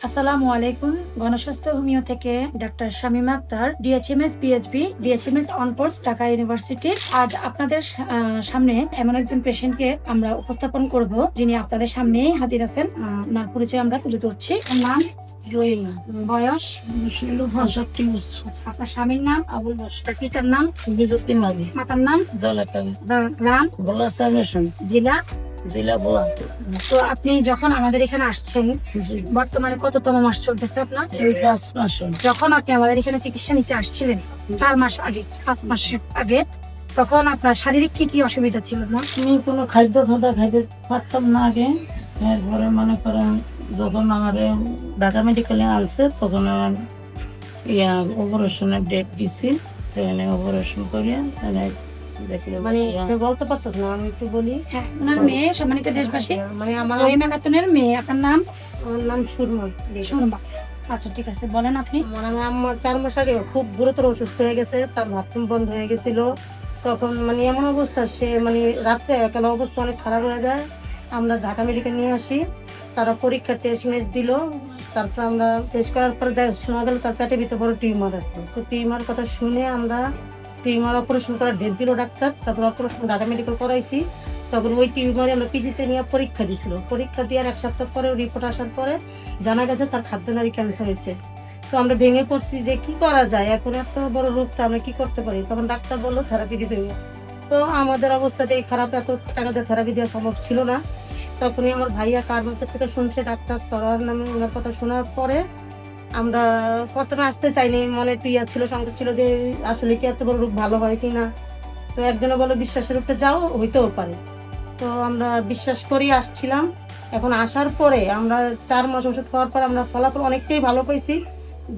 আসসালামু আলাইকুম। গণস্বাস্থ্য হোমিও থেকে doctor Shamima Akhtar, DHMS PHB, DHMS on course, Dhaka university. আজ আপনাদের সামনে এমন একজন পেশেন্টকে আমরা উপস্থাপন করব যিনি আপনাদের সামনেই হাজির আছেন। ওনার পরিচয় আমরা তুলে ধরছি। নাম রহিমা, বয়স 65 বছর। আপনার স্বামীর নাম? আবুল বাশার। পিতার নাম? বিজুদ্দিন আলী। মাতার নাম? জলাকালী। গ্রাম? জেলা বোলা। তো আপনি যখন আমাদের এখানে আসছেন, বর্তমানে কততম মাস চলতেছে আপনার? যখন আপনি আমাদের এখানে চিকিৎসা নিতে আসছিলেন 4 মাস আগে, 5 মাস আগে, তখন আপনার শারীরিক কি কি অসুবিধা ছিল? না আমি কোনো খাদ্য খাইতে পারতাম না আগে। এরপরে মনে করেন যখন আমার ঢাকা মেডিকেলে আনছে তখন আমার অপারেশনের ডেট দিছি, সেখানে অপারেশন করে মানে সে বলতে পারতেছ না, আমি একটু বলি। হ্যাঁ, ওনার মেয়ে, সম্মানিত দেশবাসী, মানে আমার রহিমা মেয়ে। আপনার নাম? আমার নাম সুরমা। সুরমা। আচ্ছা, ঠিক আছে, বলেন আপনি। মানে আমার আম্মা 4 মাস আগে খুব গুরুতর অসুস্থ হয়ে গেছে, তার বাথরুম বন্ধ হয়ে গেছিল। তখন মানে এমন অবস্থা, সে মানে রাত্রে একালা অবস্থা অনেক খারাপ হয়ে যায়। আমরা ঢাকা মেডিকেল নিয়ে আসি, তারা পরীক্ষার টেস্ট মেস দিল। তারপর আমরা টেস্ট করার পরে শোনা গেল তার পেটের ভিতরে বড় টিউমার আছে। তো টিউমার কথা শুনে আমরা টিউমার অপারেশন করার ডেট দিল ডাক্তার। তারপর অপারেশন ঢাকা মেডিকেল করাইছি। তখন ওই টিউমারে আমরা পিজিতে নিয়ে পরীক্ষা দিয়েছিল। পরীক্ষা দেওয়ার 1 সপ্তাহ পরে রিপোর্ট আসার পরে জানা গেছে তার খাদ্যনালী ক্যান্সার হয়েছে। তো আমরা ভেঙে পড়ছি যে কি করা যায়, এখন এত বড় রোগটা আমরা কি করতে পারি। তখন ডাক্তার বললো থেরাপি দিতে হবে। তো আমাদের অবস্থাটাই খারাপ, এত টাকা দিয়ে থেরাপি দেওয়া সম্ভব ছিল না। তখনই আমার ভাইয়া কার মুখের থেকে শুনছে ডাক্তার সরার নামে, ওনার কথা শোনার পরে আমরা প্রথমে আসতে চাইনি, মনে তুইয়া ছিল, সংকট ছিল যে আসলে কি এত বড় রোগ ভালো হয় কি না। তো একজনে বলো বিশ্বাসের উপরে যাও, হইতেও পারে। তো আমরা বিশ্বাস করি আসছিলাম। এখন আসার পরে আমরা 4 মাস ওষুধ খাওয়ার পর আমরা ফলাফল অনেকটাই ভালো পাইছি,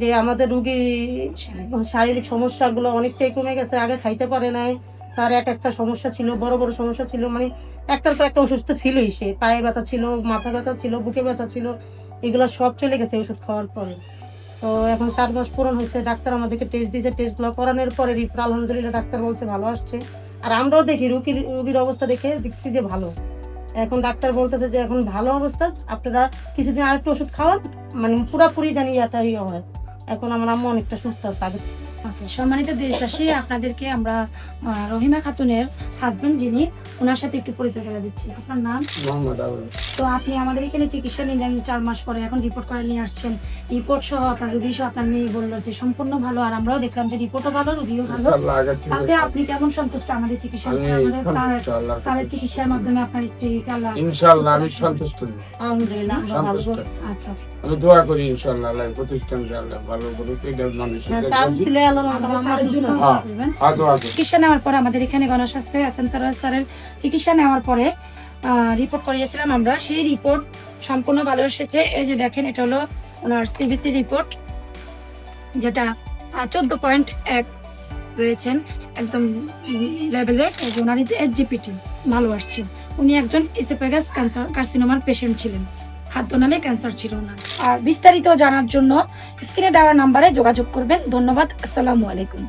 যে আমাদের রুগী শারীরিক সমস্যাগুলো অনেকটাই কমে গেছে। আগে খাইতে পারে নাই, তার একটা সমস্যা ছিল, বড় বড় সমস্যা ছিল, মানে একটার পর একটা অসুস্থ ছিলই। সে পায়ে ব্যথা ছিল, মাথা ব্যথা ছিল, বুকে ব্যথা ছিল, এগুলো সব চলে গেছে ওষুধ খাওয়ার পরে। তো এখন 4 মাস পূরণ হচ্ছে, ডাক্তার আমাদেরকে টেস্ট দিয়েছে। টেস্টগুলো করানোর পরে রিপোর্ট আলহামদুলিল্লাহ ডাক্তার বলছে ভালো আসছে। আর আমরাও দেখি রুগীর অবস্থা দেখে দেখছি যে ভালো। এখন ডাক্তার বলতেছে যে এখন ভালো অবস্থা, আপনারা কিছুদিন আরেকটু ওষুধ খাওয়ান, মানে পুরোপুরি জানি এটা হয়। এখন আমার আম্মা অনেকটা সুস্থ আছে আগে। আচ্ছা, সম্মানিত দেশবাসী, আপনাদেরকে আমরা রহিমা খাতুনের হাজবেন্ড যিনি, ওনার সাথে একটু পরিচয় করে দিচ্ছি। আপনার নাম? মোহাম্মদ আবুল। তো আপনি আমাদের এখানে চিকিৎসা নিলেন 4 মাস পরে, এখন রিপোর্ট করে নিয়ে আসছেন। রিপোর্ট সহ আপনার রোগী সহ আপনার মেয়ে বললো যে সম্পূর্ণ ভালো, আর আমরাও দেখলাম যে রিপোর্টও ভালো, রোগীও ভালো। তাতে আপনি কেমন সন্তুষ্ট আমাদের চিকিৎসা? স্যারের চিকিৎসার মাধ্যমে আপনার স্ত্রীকে আল্লাহ ইনশাআল্লাহ আমি সন্তুষ্ট। আলহামদুলিল্লাহ আমরা ভালো। আচ্ছা, আমি দোয়া করি ইনশাআল্লাহ আল্লাহ প্রতিষ্ঠান আল্লাহ ভালো করুক, এটা মানুষের তার ছেলে আল্লাহর রহমতে আমার সুস্থ। চিকিৎসা নেওয়ার পরে আমাদের এখানে গণস্বাস্থ্যে এসএম স্যারের চিকিৎসা নেওয়ার পরে রিপোর্ট করিয়েছিলাম আমরা। সেই রিপোর্ট সম্পূর্ণ ভালো এসেছে। এই যে দেখেন, এটা হলো ওনার সিবিসি রিপোর্ট, যেটা 14.1 রয়েছেন একদম লেভেলে। ওনার HGPT ভালো আসছে। উনি একজন ইসোফেগাস কার্সিনোমার পেশেন্ট ছিলেন, খাদ্যনালী ক্যান্সার ছিল না। আর বিস্তারিত জানার জন্য স্ক্রিনে দেওয়া নাম্বারে যোগাযোগ করবেন। ধন্যবাদ। আসসালামু আলাইকুম।